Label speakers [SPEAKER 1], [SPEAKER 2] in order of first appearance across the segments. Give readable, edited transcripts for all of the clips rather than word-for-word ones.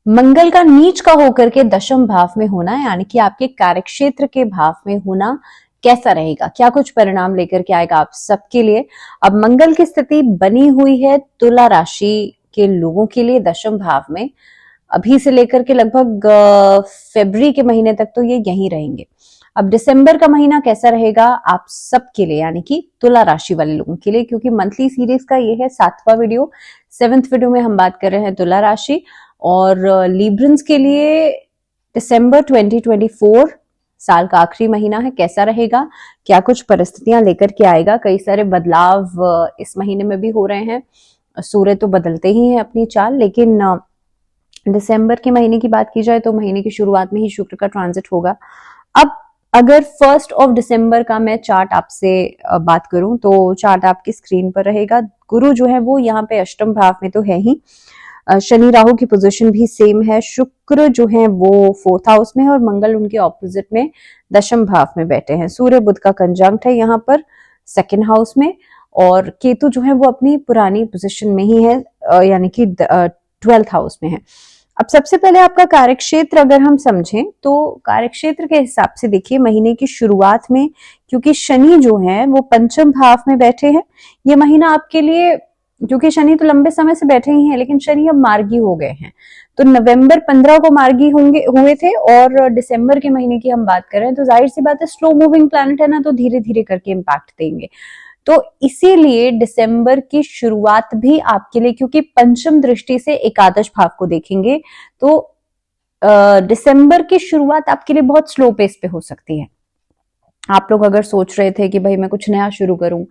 [SPEAKER 1] मंगल का नीच का होकर के दशम भाव में होना, यानी कि आपके कार्यक्षेत्र के भाव में होना कैसा रहेगा, क्या कुछ परिणाम लेकर के आएगा आप सबके लिए। अब मंगल की स्थिति बनी हुई है तुला राशि के लोगों के लिए दशम भाव में, अभी से लेकर के लगभग फरवरी के महीने तक तो ये यहीं रहेंगे। अब दिसंबर का महीना कैसा रहेगा आप सबके लिए, यानी कि तुला राशि वाले लोगों के लिए, क्योंकि मंथली सीरीज का ये है 7वां वीडियो। 7th वीडियो में हम बात कर रहे हैं तुला राशि और लिब्रंस के लिए दिसंबर 2024 साल का आखिरी महीना है, कैसा रहेगा, क्या कुछ परिस्थितियां लेकर के आएगा। कई सारे बदलाव इस महीने में भी हो रहे हैं, सूर्य तो बदलते ही हैं अपनी चाल, लेकिन दिसंबर के महीने की बात की जाए तो महीने की शुरुआत में ही शुक्र का ट्रांजिट होगा। अब अगर 1 दिसंबर का मैं चार्ट आपसे बात करूं तो चार्ट आपकी स्क्रीन पर रहेगा। गुरु जो है वो यहाँ पे अष्टम भाव में तो है ही, शनि राहु की पोजीशन भी सेम है, शुक्र जो है वो 4th हाउस में है और मंगल उनके ऑपोजिट में दशम भाव में बैठे हैं। सूर्य बुध का कंजंक्ट है यहाँ पर 2nd हाउस में, और केतु जो है वो अपनी पुरानी पोजीशन में ही है, यानी कि 12th हाउस में है। अब सबसे पहले आपका कार्यक्षेत्र अगर हम समझें तो कार्यक्षेत्र के हिसाब से देखिए महीने की शुरुआत में, क्योंकि शनि जो है वो पंचम भाव में बैठे हैं, ये महीना आपके लिए, क्योंकि शनि तो लंबे समय से बैठे ही हैं लेकिन शनि अब मार्गी हो गए हैं, तो नवंबर 15 को मार्गी हुए थे और दिसंबर के महीने की हम बात कर रहे हैं, तो जाहिर सी बात है स्लो मूविंग प्लैनेट है ना, तो धीरे धीरे करके इम्पैक्ट देंगे। तो इसीलिए दिसंबर की शुरुआत भी आपके लिए, क्योंकि पंचम दृष्टि से एकादश भाव को देखेंगे तो दिसंबर की शुरुआत आपके लिए बहुत स्लो पेस पे हो सकती है। आप लोग अगर सोच रहे थे कि भाई मैं कुछ नया शुरू करूं,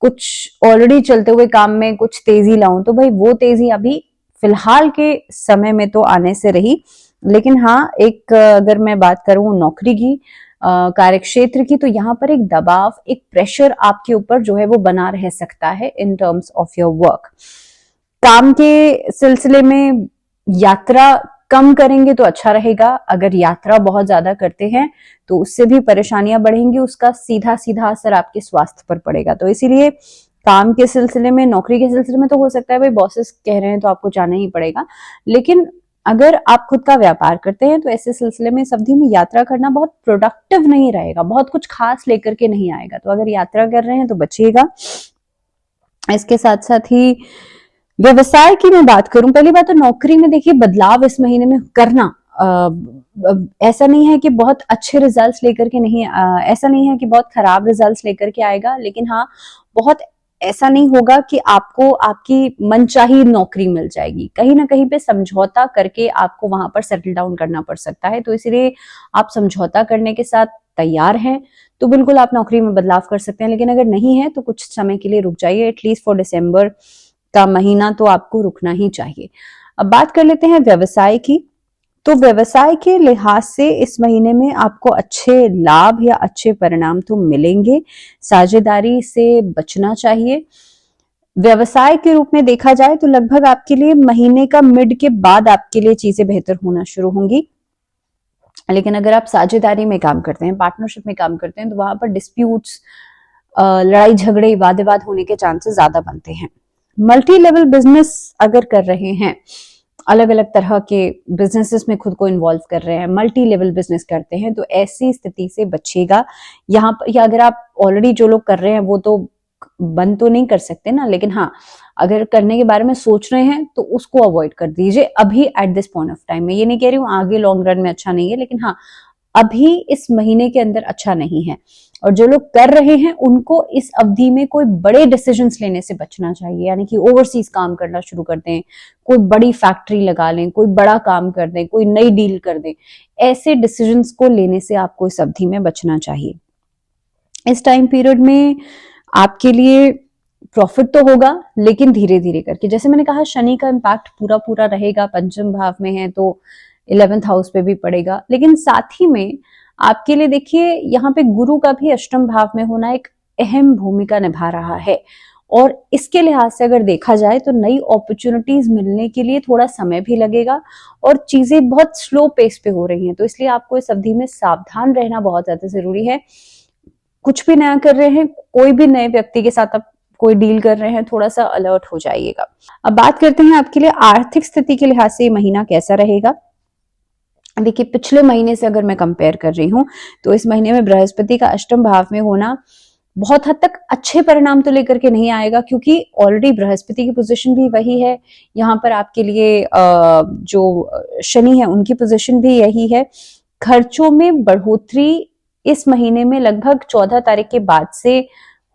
[SPEAKER 1] कुछ ऑलरेडी चलते हुए काम में कुछ तेजी लाऊं, तो भाई वो तेजी अभी फिलहाल के समय में तो आने से रही, लेकिन हाँ एक अगर मैं बात करूं नौकरी की, कार्यक्षेत्र की, तो यहाँ पर एक दबाव, एक प्रेशर आपके ऊपर जो है वो बना रह सकता है in terms of your work. काम के सिलसिले में यात्रा कम करेंगे तो अच्छा रहेगा, अगर यात्रा बहुत ज्यादा करते हैं तो उससे भी परेशानियां बढ़ेंगी, उसका सीधा सीधा असर आपके स्वास्थ्य पर पड़ेगा। तो इसीलिए काम के सिलसिले में, नौकरी के सिलसिले में तो हो सकता है भाई बॉसेस कह रहे हैं तो आपको जाना ही पड़ेगा, लेकिन अगर आप खुद का व्यापार करते हैं तो ऐसे सिलसिले में इस अवधि में यात्रा करना बहुत प्रोडक्टिव नहीं रहेगा, बहुत कुछ खास लेकर के नहीं आएगा, तो अगर यात्रा कर रहे हैं तो बचिएगा। इसके साथ साथ ही व्यवसाय की मैं बात करूं, पहली बात तो नौकरी में देखिए बदलाव इस महीने में करना, ऐसा नहीं है कि बहुत अच्छे रिजल्ट्स लेकर के नहीं, ऐसा नहीं है कि बहुत खराब रिजल्ट्स लेकर के आएगा, लेकिन हाँ बहुत ऐसा नहीं होगा कि आपको आपकी मनचाही नौकरी मिल जाएगी, कहीं ना कहीं पे समझौता करके आपको वहां पर सेटल डाउन करना पड़ सकता है। तो इसीलिए आप समझौता करने के साथ तैयार हैं तो बिल्कुल आप नौकरी में बदलाव कर सकते हैं, लेकिन अगर नहीं है तो कुछ समय के लिए रुक जाइए, एटलीस्ट फॉर दिसंबर का महीना तो आपको रुकना ही चाहिए। अब बात कर लेते हैं व्यवसाय की, तो व्यवसाय के लिहाज से इस महीने में आपको अच्छे लाभ या अच्छे परिणाम तो मिलेंगे, साझेदारी से बचना चाहिए। व्यवसाय के रूप में देखा जाए तो लगभग आपके लिए महीने का मिड के बाद आपके लिए चीजें बेहतर होना शुरू होंगी, लेकिन अगर आप साझेदारी में काम करते हैं, पार्टनरशिप में काम करते हैं, तो वहां पर डिस्प्यूट्स, लड़ाई झगड़े, वाद विवाद होने के चांसेस ज्यादा बनते हैं। मल्टी लेवल बिजनेस अगर कर रहे हैं, अलग अलग तरह के बिजनेसेस में खुद को इन्वॉल्व कर रहे हैं, मल्टी लेवल बिजनेस करते हैं, तो ऐसी स्थिति से बचिएगा। यहाँ पर या अगर आप ऑलरेडी जो लोग कर रहे हैं वो तो बंद तो नहीं कर सकते ना, लेकिन हाँ अगर करने के बारे में सोच रहे हैं तो उसको अवॉइड कर दीजिए अभी at this point of time में। ये नहीं कह रही हूँ आगे लॉन्ग रन में अच्छा नहीं है, लेकिन हाँ अभी इस महीने के अंदर अच्छा नहीं है। और जो लोग कर रहे हैं उनको इस अवधि में कोई बड़े डिसीजंस लेने से बचना चाहिए, यानी कि ओवरसीज काम करना शुरू कर दें, कोई बड़ी फैक्ट्री लगा लें, कोई बड़ा काम कर दें, कोई नई डील कर दें, ऐसे डिसीजंस को लेने से आपको इस अवधि में बचना चाहिए। इस टाइम पीरियड में आपके लिए प्रॉफिट तो होगा, लेकिन धीरे धीरे करके, जैसे मैंने कहा शनि का इम्पैक्ट पूरा पूरा रहेगा, पंचम भाव में है तो 11th हाउस पे भी पड़ेगा, लेकिन साथ ही में आपके लिए देखिए यहाँ पे गुरु का भी अष्टम भाव में होना एक अहम भूमिका निभा रहा है, और इसके लिहाज से अगर देखा जाए तो नई अपॉर्चुनिटीज मिलने के लिए थोड़ा समय भी लगेगा और चीजें बहुत स्लो पेस पे हो रही हैं, तो इसलिए आपको इस अवधि में सावधान रहना बहुत ज्यादा जरूरी है। कुछ भी नया कर रहे हैं, कोई भी नए व्यक्ति के साथ आप कोई डील कर रहे हैं, थोड़ा सा अलर्ट हो जाइएगा। अब बात करते हैं आपके लिए आर्थिक स्थिति के लिहाज से ये महीना कैसा रहेगा। देखिए, पिछले महीने से अगर मैं कंपेयर कर रही हूं तो इस महीने में बृहस्पति का अष्टम भाव में होना बहुत हद तक अच्छे परिणाम तो लेकर के नहीं आएगा, क्योंकि ऑलरेडी बृहस्पति की पोजीशन भी वही है। यहाँ पर आपके लिए जो शनि है उनकी पोजीशन भी यही है। खर्चों में बढ़ोतरी इस महीने में लगभग 14 तारीख के बाद से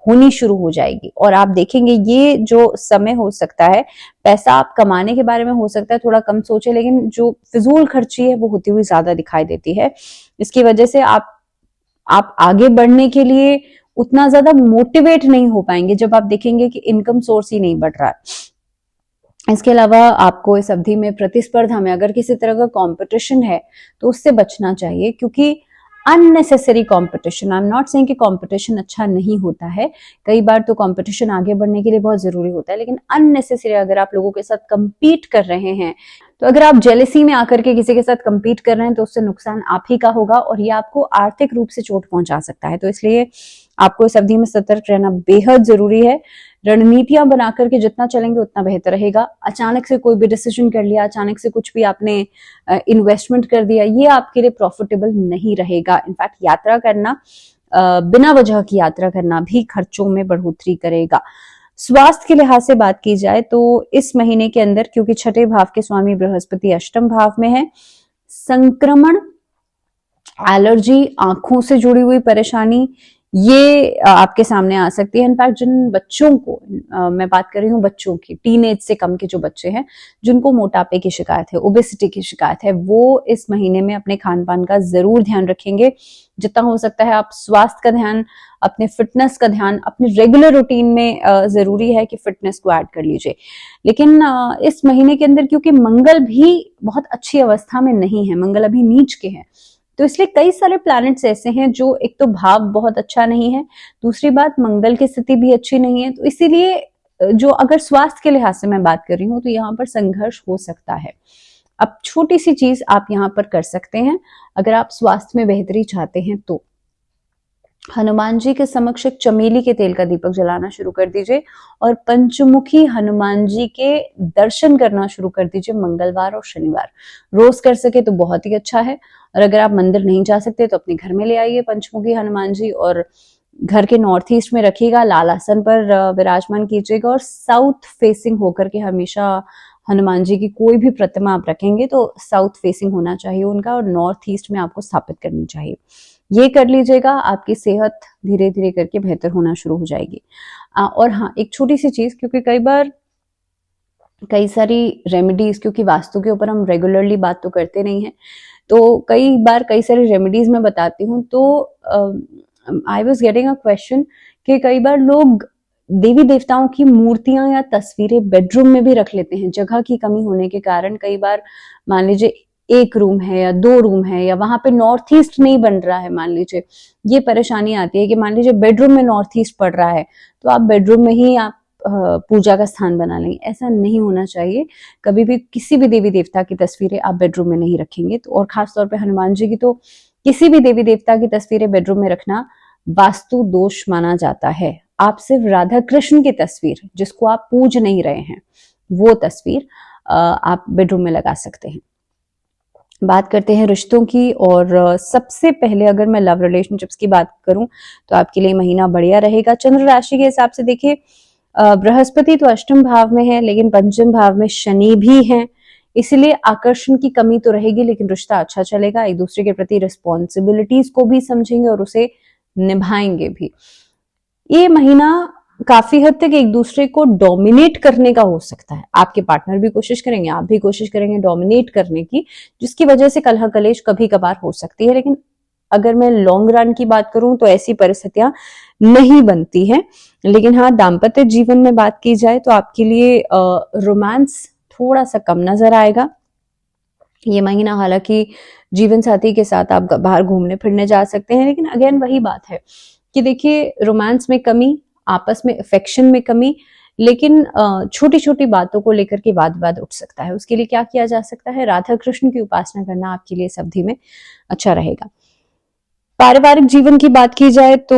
[SPEAKER 1] होनी शुरू हो जाएगी, और आप देखेंगे ये जो समय हो सकता है, पैसा आप कमाने के बारे में हो सकता है थोड़ा कम सोचे, लेकिन जो फिजूल खर्ची है वो होती हुई ज्यादा दिखाई देती है। इसकी वजह से आप आगे बढ़ने के लिए उतना ज्यादा मोटिवेट नहीं हो पाएंगे जब आप देखेंगे कि इनकम सोर्स ही नहीं बढ़ रहा है। इसके अलावा आपको इस अवधि में प्रतिस्पर्धा में अगर किसी तरह का कंपटीशन है तो उससे बचना चाहिए, क्योंकि unnecessary competition, I am not saying कि कंपटीशन अच्छा नहीं होता है, कई बार तो कंपटीशन आगे बढ़ने के लिए बहुत जरूरी होता है, लेकिन अननेसेसरी अगर आप लोगों के साथ कंपीट कर रहे हैं, तो अगर आप जेलसी में आकर के किसी के साथ कंपीट कर रहे हैं तो उससे नुकसान आप ही का होगा और ये आपको आर्थिक रूप से चोट पहुंचा सकता है। तो इसलिए आपको इस अवधि में सतर्क रहना बेहद जरूरी है। रणनीतियां बनाकर के जितना चलेंगे उतना बेहतर रहेगा। अचानक से कोई भी डिसीजन कर लिया, अचानक से कुछ भी आपने इन्वेस्टमेंट कर दिया, ये आपके लिए प्रॉफिटेबल नहीं रहेगा। इनफैक्ट यात्रा करना, बिना वजह की यात्रा करना भी खर्चों में बढ़ोतरी करेगा। स्वास्थ्य के लिहाज से बात की जाए तो इस महीने के अंदर, क्योंकि छठे भाव के स्वामी बृहस्पति अष्टम भाव में है, संक्रमण, एलर्जी, आंखों से जुड़ी हुई परेशानी, ये आपके सामने आ सकती है। इनफैक्ट जिन बच्चों को, मैं बात कर रही हूँ बच्चों की, टीनेज से कम के जो बच्चे हैं जिनको मोटापे की शिकायत है, ओबेसिटी की शिकायत है, वो इस महीने में अपने खान पान का जरूर ध्यान रखेंगे। जितना हो सकता है आप स्वास्थ्य का ध्यान, अपने फिटनेस का ध्यान अपने रेगुलर रूटीन में जरूरी है कि फिटनेस को ऐड कर लीजिए। लेकिन इस महीने के अंदर क्योंकि मंगल भी बहुत अच्छी अवस्था में नहीं है, मंगल अभी नीच के हैं, तो इसलिए कई सारे प्लैनेट्स ऐसे हैं जो, एक तो भाव बहुत अच्छा नहीं है, दूसरी बात मंगल की स्थिति भी अच्छी नहीं है, तो इसीलिए जो अगर स्वास्थ्य के लिहाज से मैं बात कर रही हूँ तो यहाँ पर संघर्ष हो सकता है। अब छोटी सी चीज आप यहाँ पर कर सकते हैं, अगर आप स्वास्थ्य में बेहतरी चाहते हैं तो हनुमान जी के समक्ष एक चमेली के तेल का दीपक जलाना शुरू कर दीजिए और पंचमुखी हनुमान जी के दर्शन करना शुरू कर दीजिए मंगलवार और शनिवार। रोज कर सके तो बहुत ही अच्छा है, और अगर आप मंदिर नहीं जा सकते तो अपने घर में ले आइए पंचमुखी हनुमान जी, और घर के नॉर्थ ईस्ट में रखिएगा, लाल आसन पर विराजमान कीजिएगा, और साउथ फेसिंग होकर के हमेशा हनुमान जी की कोई भी प्रतिमा आप रखेंगे तो साउथ फेसिंग होना चाहिए उनका, और नॉर्थ ईस्ट में आपको स्थापित करनी चाहिए। ये कर लीजिएगा, आपकी सेहत धीरे धीरे करके बेहतर होना शुरू हो जाएगी। और हाँ, एक छोटी सी चीज, क्योंकि कई बार कई सारी रेमेडीज, क्योंकि वास्तु के ऊपर हम रेगुलरली बात तो करते नहीं है, तो कई बार कई सारी रेमेडीज मैं बताती हूँ, तो I was getting a question कि कई बार लोग देवी देवताओं की मूर्तियां या तस्वीरें बेडरूम में भी रख लेते हैं। जगह की कमी होने के कारण कई बार मान लीजिए एक रूम है या 2 रूम है, या वहां पे नॉर्थ ईस्ट नहीं बन रहा है, मान लीजिए ये परेशानी आती है कि मान लीजिए बेडरूम में नॉर्थ ईस्ट पड़ रहा है, तो आप बेडरूम में ही आप पूजा का स्थान बना लेंगे। ऐसा नहीं होना चाहिए। कभी भी किसी भी देवी देवता की तस्वीरें आप बेडरूम में नहीं रखेंगे, तो और खासतौर पर हनुमान जी की, तो किसी भी देवी देवता की तस्वीरें बेडरूम में रखना वास्तु दोष माना जाता है। आप सिर्फ राधा कृष्ण की तस्वीर, जिसको आप पूज नहीं रहे हैं, वो तस्वीर आप बेडरूम में लगा सकते हैं। बात करते हैं रिश्तों की, और सबसे पहले अगर मैं लव रिलेशनशिप्स की बात करूं तो आपके लिए महीना बढ़िया रहेगा। चंद्र राशि के हिसाब से देखिए, बृहस्पति तो अष्टम भाव में है, लेकिन पंचम भाव में शनि भी है, इसलिए आकर्षण की कमी तो रहेगी, लेकिन रिश्ता अच्छा चलेगा। एक दूसरे के प्रति रिस्पॉन्सिबिलिटीज को भी समझेंगे और उसे निभाएंगे भी। ये महीना काफी हद तक एक दूसरे को डोमिनेट करने का हो सकता है। आपके पार्टनर भी कोशिश करेंगे, आप भी कोशिश करेंगे डोमिनेट करने की, जिसकी वजह से कलह कलेश कभी कभार हो सकती है। लेकिन अगर मैं लॉन्ग रन की बात करूं तो ऐसी परिस्थितियां नहीं बनती हैं। लेकिन हाँ, दाम्पत्य जीवन में बात की जाए तो आपके लिए रोमांस थोड़ा सा कम नजर आएगा ये महीना। हालांकि जीवन साथी के साथ आप बाहर घूमने फिरने जा सकते हैं, लेकिन अगेन वही बात है कि देखिए, रोमांस में कमी, आपस में अफेक्शन में कमी, लेकिन छोटी छोटी बातों को लेकर के वाद विवाद उठ सकता है। उसके लिए क्या किया जा सकता है? राधा कृष्ण की उपासना करना आपके लिए इस अवधि में अच्छा रहेगा। पारिवारिक जीवन की बात की जाए तो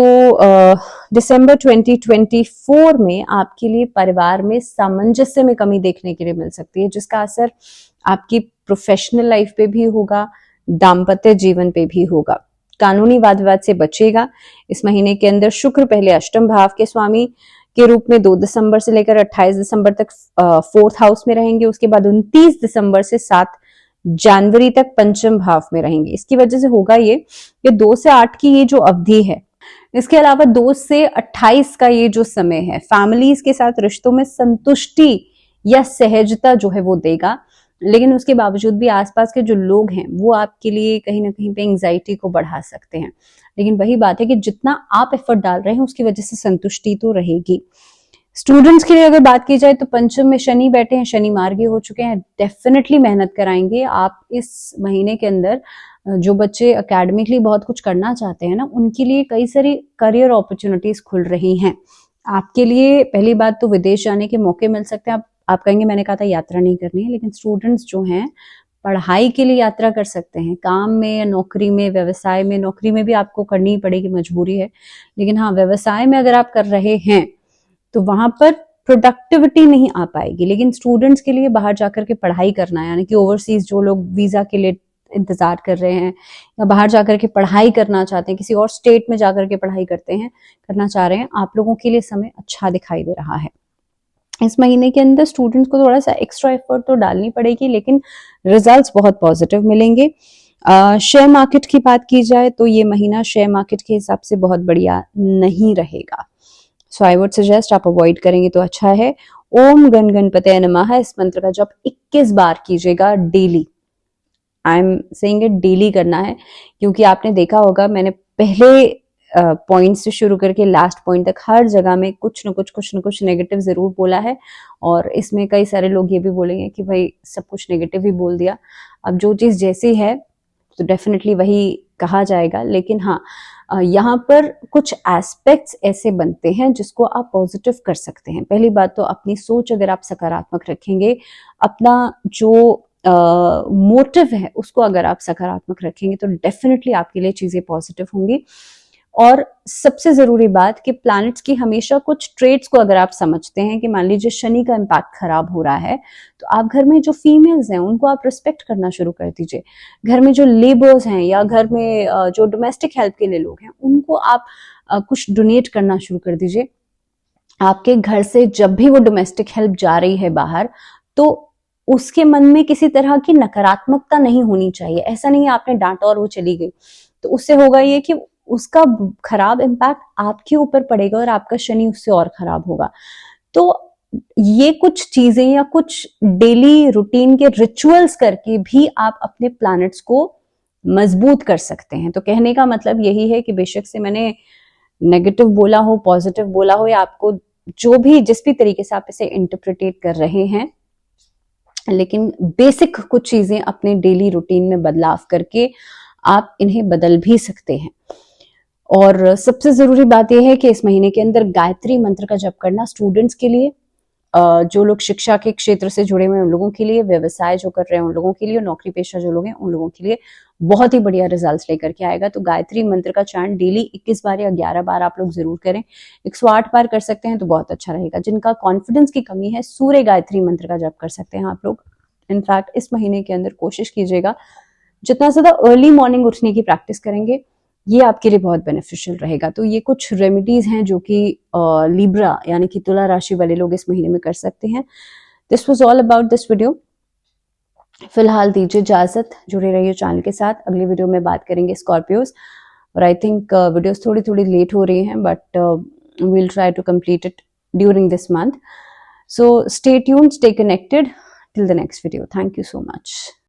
[SPEAKER 1] दिसंबर 2024 में आपके लिए परिवार में सामंजस्य में कमी देखने के लिए मिल सकती है, जिसका असर आपकी प्रोफेशनल लाइफ पे भी होगा, दाम्पत्य जीवन पे भी होगा। कानूनी वाद विवाद से बचेगा। इस महीने के अंदर शुक्र पहले अष्टम भाव के स्वामी के रूप में 2 दिसंबर से लेकर 28 दिसंबर तक 4th हाउस में रहेंगे। उसके बाद 29 दिसंबर से 7 जनवरी तक पंचम भाव में रहेंगे। इसकी वजह से होगा ये 2 से 8 की ये जो अवधि है, इसके अलावा 2 से 28 का ये जो समय है, फैमिलीज के साथ रिश्तों में संतुष्टि या सहजता जो है वो देगा। लेकिन उसके बावजूद भी आसपास के जो लोग हैं वो आपके लिए कहीं ना कहीं पे एंजाइटी को बढ़ा सकते हैं। लेकिन वही बात है कि जितना आप एफर्ट डाल रहे हैं उसकी वजह से संतुष्टि तो रहेगी। स्टूडेंट्स के लिए अगर बात की जाए तो पंचम में शनि बैठे हैं, शनि मार्गी हो चुके हैं, डेफिनेटली मेहनत कराएंगे आप इस महीने के अंदर। जो बच्चे अकेडमिकली बहुत कुछ करना चाहते हैं ना, उनके लिए कई सारी करियर अपॉर्चुनिटीज खुल रही हैं। आपके लिए पहली बात तो विदेश जाने के मौके मिल सकते हैं। आप कहेंगे मैंने कहा था यात्रा नहीं करनी है, लेकिन स्टूडेंट्स जो हैं पढ़ाई के लिए यात्रा कर सकते हैं। काम में या नौकरी में, व्यवसाय में, नौकरी में भी आपको करनी ही पड़ेगी, मजबूरी है, लेकिन हाँ व्यवसाय में अगर आप कर रहे हैं तो वहां पर प्रोडक्टिविटी नहीं आ पाएगी। लेकिन स्टूडेंट्स के लिए बाहर जाकर के पढ़ाई करना है, यानी कि ओवरसीज जो लोग वीजा के लिए इंतजार कर रहे हैं या बाहर जाकर के पढ़ाई करना चाहते हैं, किसी और स्टेट में जाकर के पढ़ाई करना चाह रहे हैं, आप लोगों के लिए समय अच्छा दिखाई दे रहा है। इस महीने के अंदर स्टूडेंट्स को थोड़ा सा एक्स्ट्रा एफर्ट तो डालनी पड़ेगी, लेकिन रिजल्ट्स बहुत पॉजिटिव मिलेंगे। शेयर मार्केट की बात की जाए तो ये महीना शेयर मार्केट के हिसाब से बहुत बढ़िया नहीं रहेगा, सो आई वुड सजेस्ट आप अवॉइड करेंगे तो अच्छा है। ओम गण गणपतये नमः इस मंत्र का जप 21 बार कीजिएगा daily. I am saying it daily करना है, क्योंकि आपने देखा होगा मैंने पहले पॉइंट से शुरू करके लास्ट पॉइंट तक हर जगह में कुछ न कुछ नेगेटिव जरूर बोला है। और इसमें कई सारे लोग ये भी बोलेंगे कि भाई सब कुछ नेगेटिव ही बोल दिया। अब जो चीज जैसी है तो डेफिनेटली वही कहा जाएगा, लेकिन हाँ यहाँ पर कुछ एस्पेक्ट्स ऐसे बनते हैं जिसको आप पॉजिटिव कर सकते हैं। पहली बात तो अपनी सोच अगर आप सकारात्मक रखेंगे, अपना जो मोटिव है उसको अगर आप सकारात्मक रखेंगे तो डेफिनेटली आपके लिए चीजें पॉजिटिव होंगी। और सबसे जरूरी बात कि प्लैनेट्स की हमेशा कुछ ट्रेड्स को अगर आप समझते हैं कि मान लीजिए शनि का इम्पैक्ट खराब हो रहा है, तो आप घर में जो फीमेल्स हैं उनको आप रिस्पेक्ट करना शुरू कर दीजिए। घर में जो लेबर्स हैं या घर में जो डोमेस्टिक हेल्प के लिए लोग हैं उनको आप कुछ डोनेट करना शुरू कर दीजिए। आपके घर से जब भी वो डोमेस्टिक हेल्प जा रही है बाहर, तो उसके मन में किसी तरह की नकारात्मकता नहीं होनी चाहिए। ऐसा नहीं है आपने डांटा और वो चली गई, तो उससे होगा ये कि उसका खराब इम्पैक्ट आपके ऊपर पड़ेगा और आपका शनि उससे और खराब होगा। तो ये कुछ चीजें या कुछ डेली रूटीन के रिचुअल्स करके भी आप अपने प्लैनेट्स को मजबूत कर सकते हैं। तो कहने का मतलब यही है कि बेशक से मैंने नेगेटिव बोला हो, पॉजिटिव बोला हो, या आपको जो भी जिस भी तरीके से आप इसे इंटरप्रिटेट कर रहे हैं, लेकिन बेसिक कुछ चीजें अपने डेली रूटीन में बदलाव करके आप इन्हें बदल भी सकते हैं। और सबसे जरूरी बात यह है कि इस महीने के अंदर गायत्री मंत्र का जप करना स्टूडेंट्स के लिए, जो लोग शिक्षा के क्षेत्र से जुड़े हुए हैं उन लोगों के लिए, व्यवसाय जो कर रहे हैं उन लोगों के लिए, नौकरी पेशा जो लोग हैं उन लोगों के लिए बहुत ही बढ़िया रिजल्ट्स लेकर के आएगा। तो गायत्री मंत्र का चैंट डेली 21 बार या 11 बार आप लोग जरूर करें। 108 बार कर सकते हैं तो बहुत अच्छा रहेगा। जिनका कॉन्फिडेंस की कमी है, सूर्य गायत्री मंत्र का जप कर सकते हैं आप लोग। इनफैक्ट इस महीने के अंदर कोशिश कीजिएगा जितना ज्यादा अर्ली मॉर्निंग उठने की प्रैक्टिस करेंगे, ये आपके लिए बहुत बेनिफिशियल रहेगा। तो ये कुछ रेमेडीज हैं जो कि लिब्रा यानी कि तुला राशि वाले लोग इस महीने में कर सकते हैं। This was all about this video. फिलहाल दीजिए इजाजत, जुड़े रहिए चैनल के साथ। अगली वीडियो में बात करेंगे स्कॉर्पियोज, और आई थिंक वीडियोस थोड़ी थोड़ी लेट हो रही हैं, but we'll try to complete it during this month. So stay tuned, stay connected till the next video. Thank you so much.